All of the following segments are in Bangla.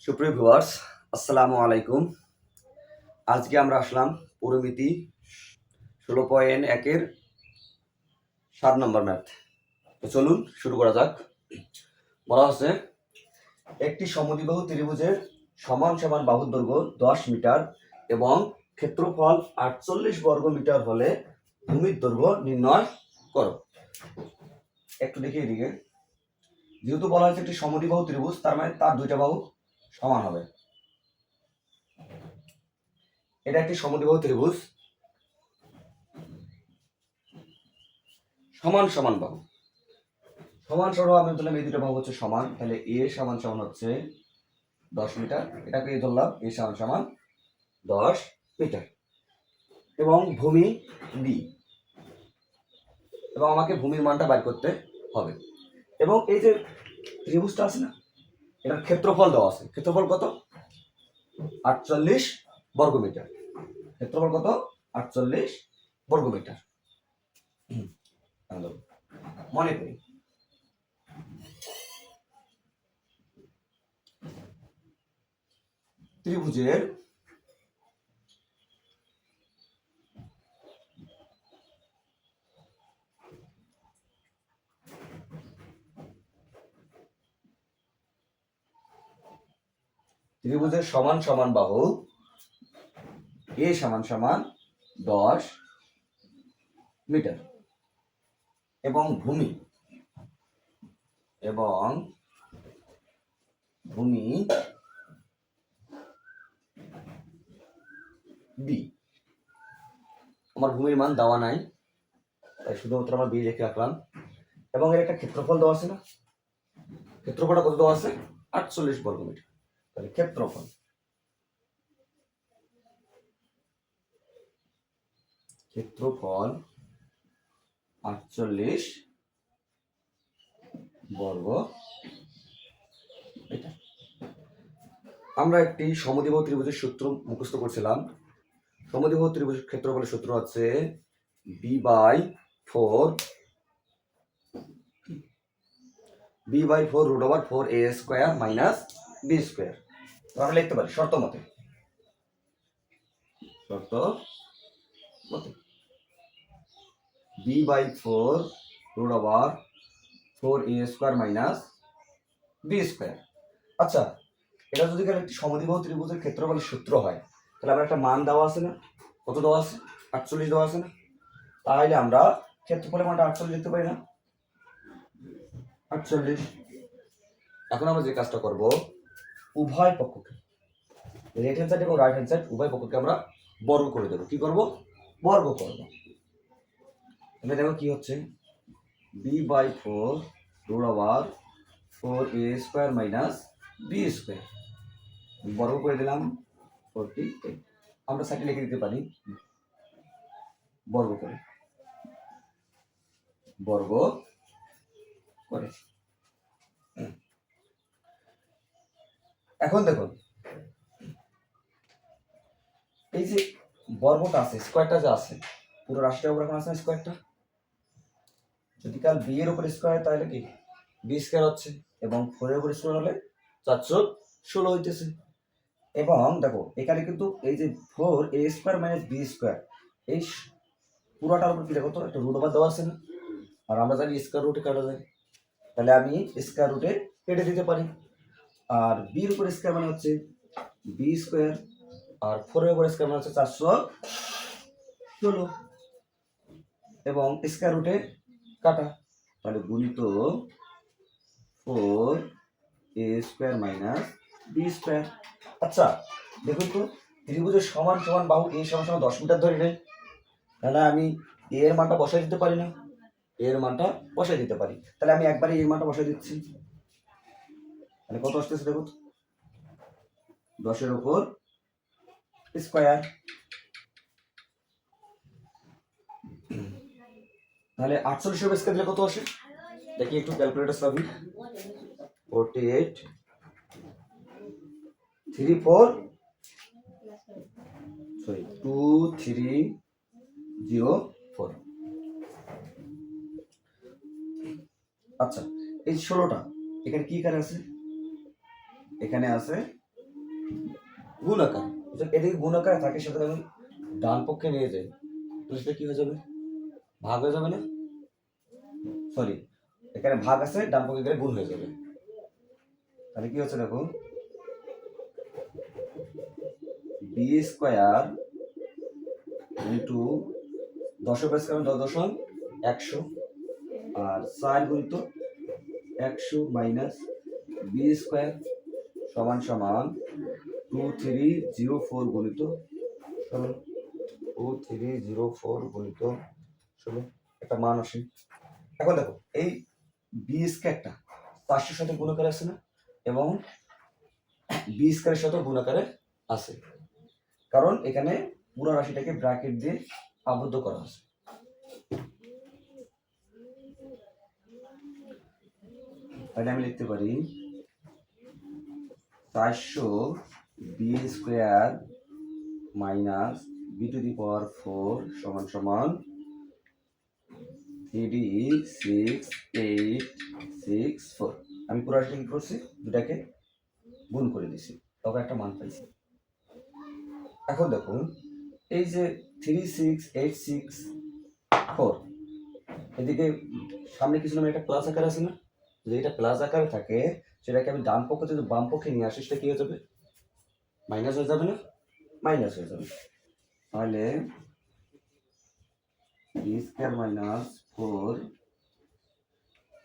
সুপ্রিয় ভিউয়ার্স, আসসালামু আলাইকুম। আজকে আমরা আসলাম পরিমিতি 16.1 7 নম্বর ম্যাথ। তো চলুন শুরু করা যাক। বলা হচ্ছে একটি সমদ্বিবাহু ত্রিভুজের সমান সমান বাহুর দৈর্ঘ্য 10 মিটার এবং ক্ষেত্রফল 48 বর্গ মিটার হলে ভূমির দৈর্ঘ্য নির্ণয় করো। একটু দেখি এদিকে। যেহেতু বলা হয়েছে একটি সমদ্বিবাহু ত্রিভুজ, তার মানে তার দুইটা বাহু সমান হবে। এটা একটি সমদ্বিবাহু ত্রিভুজ, সমান সমান বাহু। সমান সরো আমি ধরলাম এই দুটো বাহু হচ্ছে সমান, তাহলে এ সমান সমান হচ্ছে 10 মিটার, এটাকে ধরলাম এ সমান সমান 10 মিটার এবং ভূমি বি, এবং আমাকে ভূমির মানটা বের করতে হবে। এবং এই যে ত্রিভুজটা আছে না, এটার ক্ষেত্রফল দেওয়া আছে। ক্ষেত্রফল কত? 48 বর্গ মিটার। ক্ষেত্রফল কত? 48 বর্গ মিটার। মনে করি ত্রিভুজের সমান সমান বাহু এ সমান সমান 10 মিটার এবং ভূমি বি। আমার ভূমির মান দেওয়া নাই, তাই শুধুমাত্র আমার বি রেখে রাখলাম। এবং এর একটা ক্ষেত্রফল দেওয়া আছে না, ক্ষেত্রফলটা কত দেওয়া আছে? 48 বর্গ মিটার। তাহলে ক্ষেত্রফল ক্ষেত্রফল 48 বর্গ মিটার। আমরা একটি সমদ্বিবাহু ত্রিভুজের সূত্র মুখস্থ করছিলাম। সমদ্বিবাহু ত্রিভুজের ক্ষেত্রফলের সূত্র হচ্ছে b/4 root over 4a square minus b square. আমরা লিখতে পারি শর্ত মতে b/4 root over 4a square minus b square. আচ্ছা, এটা যদি একটি সমদ্বিবাহু ত্রিভুজের ক্ষেত্রফলের সূত্র হয়, তাহলে আমরা একটা মান দেওয়া আছে না, কত দেওয়া আছে? 48 দেওয়া আছে না? তাহলে আমরা ক্ষেত্রফলের মানটা 48 লিখতে পারি না? 48। এখন আমরা যে কাজটা করব, উভয় পক্ষকে, লেফট হ্যান্ড সাইড এবং রাইট হ্যান্ড সাইড উভয় পক্ষকে আমরা বর্গ করে দেবো। কি করব? বর্গ করব। তাহলে দেখো কি হচ্ছে, b/4 root over 4a square minus b square বর্গ করে দিলাম 48। আমরা সাইডে লিখে দিতে পারি বর্গ করে এখন দেখুন, এই যে বর্গটা আছে, স্কয়ারটা যে আছে, পুরো রাশিটার উপর এখন আছে স্কয়ারটা। যদি কাল বি এর উপর স্কয়ার, তাহলে কি বি স্কয়ার হচ্ছে, এবং 4 এর উপর স্কয়ার হলে 416 হইতেছে। এবং দেখো এখানে কিন্তু এই যে 4a square minus b square, এই পুরোটার উপর কি দেখো তো একটা রুট ওভার দেওয়া আছে না, আর আমরা জানি স্কয়ার রুটে কাটা যায়, তাহলে আমি স্কয়ার রুটে কেটে দিতে পারি। আর b এর উপর স্কয়ার মানে হচ্ছে b স্কয়ার, আর 4 এর উপর স্কয়ার মানে হচ্ছে 416, এবং স্কয়ার রুটে কাটা, তাহলে গুণিত 4a square minus b square. আচ্ছা দেখুন তো, ত্রিভুজের সমান সমান বাহু এ সমান সমান 10 মিটার ধরে নেই, তাহলে আমি এ এর মানটা বসাই দিতে পারি না? এর মানটা বসাই দিতে পারি। তাহলে আমি একবারে এর মানটা বসাই দিচ্ছি। তাহলে কত আসতেছে দেখো, 10 এর উপর স্কয়ার। তাহলে 48 এর স্কয়ার দিলে কত আসে দেখি, একটু ক্যালকুলেটর চাবি। 48 2304। আচ্ছা, এই 16টা এখানে কি কারে আছে? এখানে আছে গুণ আকার, এদিকে গুণ আকার থাকে, সেটা আমি ডান পক্ষে নিয়ে যাই, তাহলে সেটা কি হয়ে যাবে, ভাগ হয়ে যাবে না, সরি এখানে ভাগ আছে, ডান পক্ষে গেলে গুণ হয়ে যাবে। তাহলে কি হচ্ছে দেখো, বি স্কোয়ার ইন্টু 10 বেস কারণ 10 100 আর 4 গুণিত 100 মাইনাস বি স্কোয়ার সমান সমান 2304 গুণিত 16, 2304 গুণিত 16 একটা মান আসে। এখন দেখো এই বি স্কোয়ারটা 500 সাথে গুণ আকারে আছে না, এবং বি স্কোয়ারের সাথে গুণ আকারে আছে, কারণ এখানে পুরো রাশিটাকে ব্র্যাকেট দিয়ে আবদ্ধ করা আছে। তাহলে আমি লিখতে পারি 400 B square minus B to the power 4 সমান সমান 36864। আমি পুরো রাশিটা কি করছি, দুটাকে গুণ করে দিছি, তবে একটা মান পাইছি। এখন দেখুন এই যে 36864, এদিকে সামনে কিছু নামে একটা প্লাস আকার আছে না, যদি এটা প্লাস আকারে থাকে সেটাকে আমি ডান পক্ষ থেকে বাম পক্ষে নিয়ে আসি, সেটা কি হয়ে যাবে, মাইনাস হয়ে যাবে না, মাইনাস হয়ে যাবে। তাহলে B square minus 4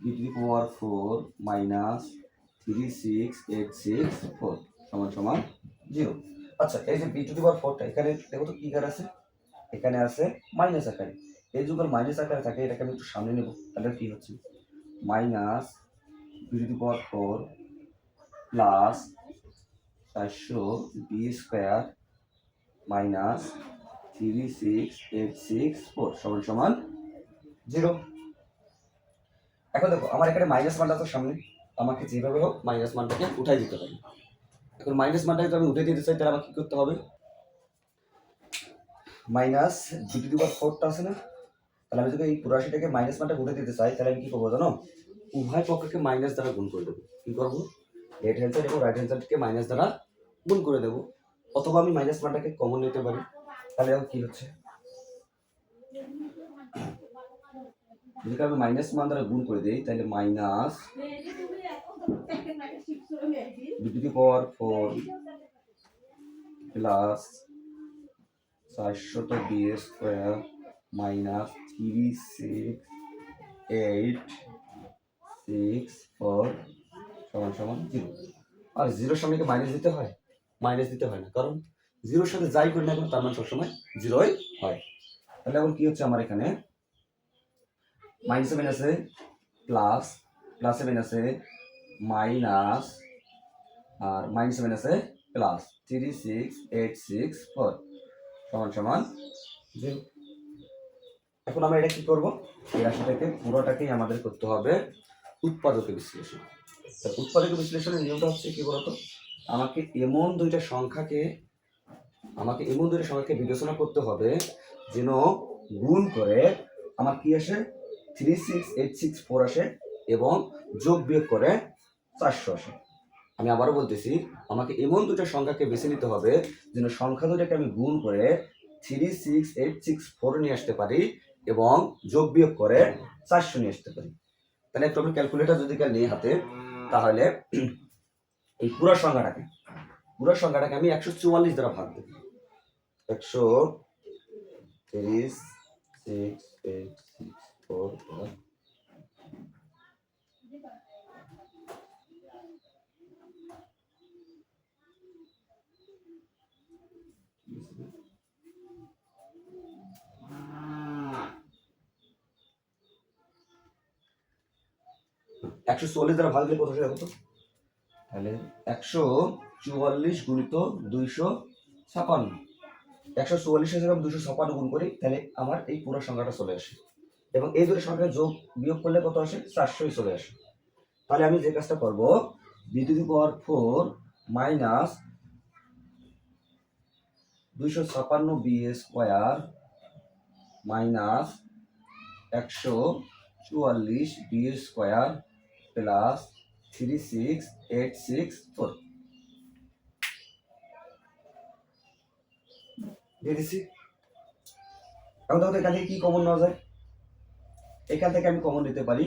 B to the power 4 minus 36864 সমান সমান 0। আচ্ছা এই যে বি টু দি পাওয়ার 4টা এখানে দেখো তো কি আকার আছে, এখানে আছে মাইনাস আকারে, এই যুগল মাইনাস আকারে থাকে, এটাকে আমি একটু সামনে নেব, তাহলে কি হচ্ছে minus B to the power 4 plus 400 B square minus 36864 সমান সমান 0। এখন দেখো আমার এখানে মাইনাস মানটা তো সামনে, আমাকে যেভাবে হোক মাইনাস মানটাকে উঠাই দিতে হবে। এখন মাইনাস মানটাকে যদি আমি উঠে দিতে চাই তাহলে আমাকে কি করতে হবে, মাইনাস বি টু দি পাওয়ার 4টা আছে না, তাহলে আমি যদি এই পুরো রাশিটাকে মাইনাস মানটা উঠে দিতে চাই তাহলে আমি কি করবো জানো, উভয় পক্ষকে মাইনাস দ্বারা গুণ করে দেবো। কি করবো, লেফট হ্যান্ড সাইড এবং রাইট হ্যান্ড সাইডকে মাইনাস দ্বারা গুণ করে দেবো, অথবা আমি মাইনাস মানটাকে কমন নিতে পারি। তাহলে কি হচ্ছে, যদি আমি মাইনাস মান দ্বারা গুণ করে দিই তাহলে minus B to the power 4 plus 400 B square minus 36864 সমান সমান 0। আর 0 সামনে কি মাইনাস দিতে হয়, মাইনাস দিতে হয় না, কারণ 0 সাথে যাই করি না কেন তার মান সবসময় 0ই হয়। তাহলে এখন কি হচ্ছে, আমার এখানে মাইনাসে মাইনাসে প্লাস, প্লাসে মাইনাসে মাইনাস, আর মাইনাসে মাইনাসে প্লাস 36864 সমান সমান 0। এখন আমরা এটা কি করব, এই রাশিটাকে পুরোটাকেই আমাদের করতে হবে উৎপাদকে বিশ্লেষণ। উৎপাদক বিশ্লেষণের নিয়মটা হচ্ছে কি বলতো, আমাকে এমন দুইটা সংখ্যাকে বিবেচনা করতে হবে যেন গুণ করে আমার কি আসে 36864 আসে এবং যোগ বিয়োগ করে 400 আসে। আমি আবারও বলতেছি, আমাকে এমন দুটো সংখ্যাকে বেছে নিতে হবে যেন সংখ্যা দুটাকে আমি গুণ করে 36864 নিয়ে আসতে পারি এবং যোগ বিয়োগ করে 400 নিয়ে আসতে পারি। তাহলে একটু আমি ক্যালকুলেটর যদি নিয়ে হাতে, তাহলে এই পুরো সংখ্যাটাকে আমি 144 দ্বারা ভাগ দেব। 136,864 144 দ্বারা ভাগ দিলে কত আসে দেখো তো, তাহলে 144 গুণিত 256, 144 যখন 256 গুণ করি তাহলে আমার এই পুরো সংখ্যাটা চলে আসে, এবং এই দুটো সংখ্যা যোগ বিয়োগ করলে কত আসে, 400 চলে আসে। তাহলে আমি যে কাজটা করবো, B to the power 4 minus 256 B square minus 144 B square plus 36864। দিয়ে দিছি। এখন দেখো তো এখান থেকে কি কমন নেওয়া যায়, এখান থেকে আমি কমন নিতে পারি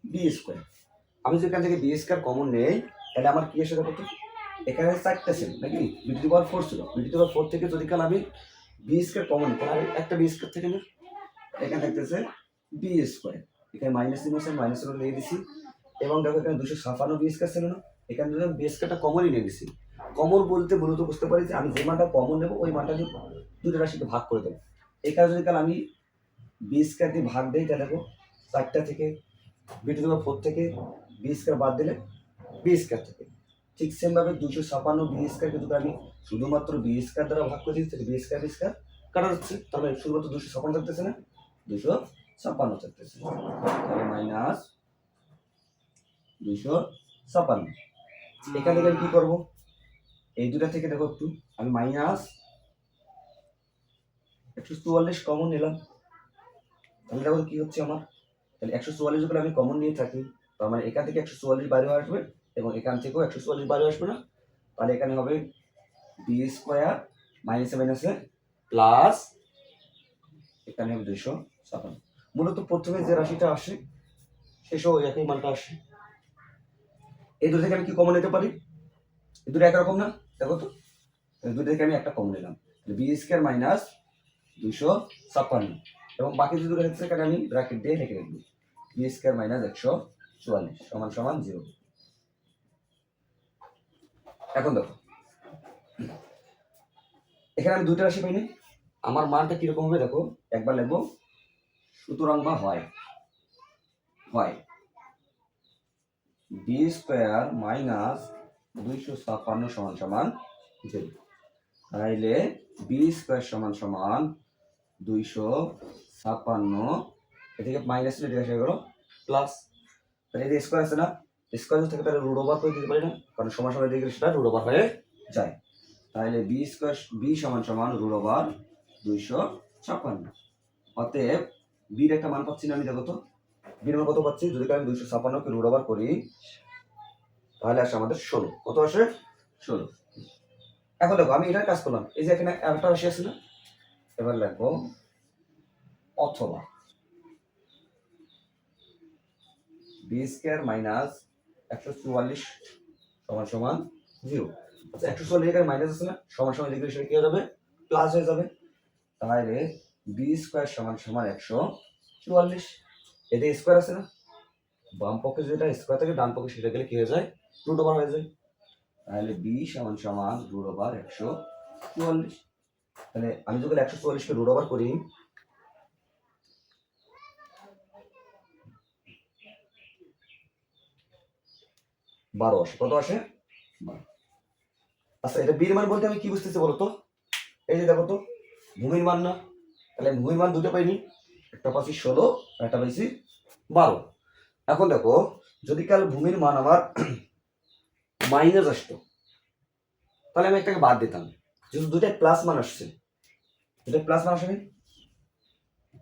বি স্কোয়ার। আমি যদি এখান থেকে বি স্কোয়ার কমন নেই তাহলে আমার কি এসে দেখো তো, এখানে 4টা ছিল নাকি, বি টু দি পাওয়ার 4 ছিল, বি টু দি পাওয়ার 4 থেকে যদি কাল আমি বি স্কোয়ার কমন নিই তাহলে একটা বি স্কোয়ার থেকে না, এখানে থাকতেছে বি স্কোয়ার, এখানে মাইনাস চিহ্ন আছে, মাইনাস চিহ্ন নিয়ে দিছি। এবং দেখো এখানে 256 বি স্কোয়ার ছিল না, এখানে যদি আমি বি স্কোয়ারটা কমনই নিয়ে দিছি। কমন বলতে মূলত বুঝতে পারি যে আমি যে মানটা কমন নেবো ওই মানটা দিয়ে দুটো রাশিকে ভাগ করে দেবো। এই কারণে যদি কাল আমি বি স্কোয়ার দিয়ে ভাগ দিই তাহলে দেখো 4টা থেকে বি টু দি পাওয়ার 4 থেকে বি স্কোয়ার বাদ দিলে বি স্কোয়ার থেকে, ঠিক সেমভাবে 256 বি স্কোয়ারকে যদি আমি শুধুমাত্র বি স্কোয়ার দ্বারা ভাগ করে দিচ্ছি, বি স্কোয়ার কাটা যাচ্ছে, তাহলে শুধুমাত্র 256 থাকতেছে না, 256 থাকতেছে, তাহলে মাইনাস 256। এখান থেকে আমি কি করবো, এই দুটা থেকে দেখো একটু আমি মাইনাস 144 কমন নিলাম, তাহলে দেখো কি হচ্ছে আমার, তাহলে 144 যদি আমি কমন নিয়ে থাকি তার মানে এখান থেকে 144 বাইরে আসবে এবং এখান থেকেও 144 বাইরে আসবে না, তাহলে এখানে হবে বি স্কোয়ার মাইনাসে মাইনাসে প্লাস এখানে হবে 256। মূলত প্রথমে যে রাশিটা আসে শেষও ওই একই মানটা আসে। এই দুটো থেকে আমি কি কমন নিতে পারি, এই দুটো একরকম না, দেখো তো এই দুটো থেকে আমি একটা কমন নিলাম, বি স্কোয়ার মাইনাস 256 এবং বাকি যে দুটো হচ্ছে এখানে আমি ব্র্যাকেট দিয়ে লিখে রাখবো, বি স্কোয়ার মাইনাস 144 সমান সমান 0। এখন দেখো এখানে আমি দুইটা রাশি পাইনি, আমার মানটা কিরকম হবে দেখো, একবার লিখবো সুতরাং বা হয় বি স্কোয়ার মাইনাস 256 সমান সমান 0, তাইলে বি স্কোয়ার সমান সমান 256, এদিকে মাইনাস এদিকে এসে গেল প্লাস, তাহলে এদিকে স্কোয়ার আছে না, স্কোয়ার থেকে তাহলে রুট ওভার করে দিতে পারি না, কারণ সমান সমান এদিকে সেটা রুট ওভার হয়ে যায়, তাহলে বি স্কোয়ার বি সমান সমান রুট ওভার 256। অতএব বির একটা মান পাচ্ছি না আমি, দেখো তো বির মান কত পাচ্ছি, যদি আমি 256 কে রুট ওভার করি তাহলে আসে আমাদের 16, কত আসে 16। এখন দেখো আমি এটার কাজ করলাম, এই যে এখানে একটা রাশি আছে না, এবার লিখবো অথবা বি স্কোয়ার মাইনাস 144 সমান সমান 0। আচ্ছা 144 এখানে মাইনাস আছে না, সমান সমান লিখলে সেটা কি হয়ে যাবে, প্লাস হয়ে যাবে, তাহলে বি স্কোয়ার সমান সমান 144, এতে স্কোয়ার আছে না, বাম পক্ষে যেটা স্কোয়ার থাকে ডান পক্ষে সেটা গেলে কি হয়ে যায়, রুট ওভার হয়ে যায়, তাহলে বি সমান সমান রুট ওভার 144। তাহলে আমি যদি 144 কে রুট ওভার করি, বারো আসে, কত আসে 12। আচ্ছা এটা বির মান বলতে আমি কি বুঝতেছি বলতো, এই যে দেখো তো ভূমির মান না, তাহলে ভূমির মান দুটো পাইনি, একটা পাচ্ছি 16 আর একটা পাইছি 12। এখন দেখো যদি কাল ভূমির মান আমার মাইনাস আসতো তাহলে আমি একটাকে বাদ দিতাম, যেহেতু দুটাই প্লাস মান আসছে, দুটাই প্লাস মান আসেনি,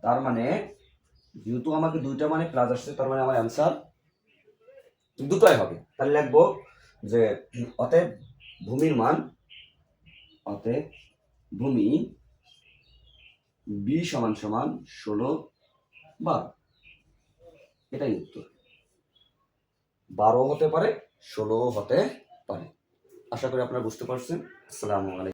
তার মানে যেহেতু আমাকে দুইটা মানে প্লাস আসছে তার মানে আমার অ্যান্সার দুটোই হবে, তাহলে লিখবো যে অতএব ভূমির মান, অতএব ভূমি বি সমান সমান 16/12, এটাই উত্তর। 12 হতে পারে, 16 হতে পারে। আশা করি আপনারা বুঝতে পারছেন। আসসালামু আলাইকুম।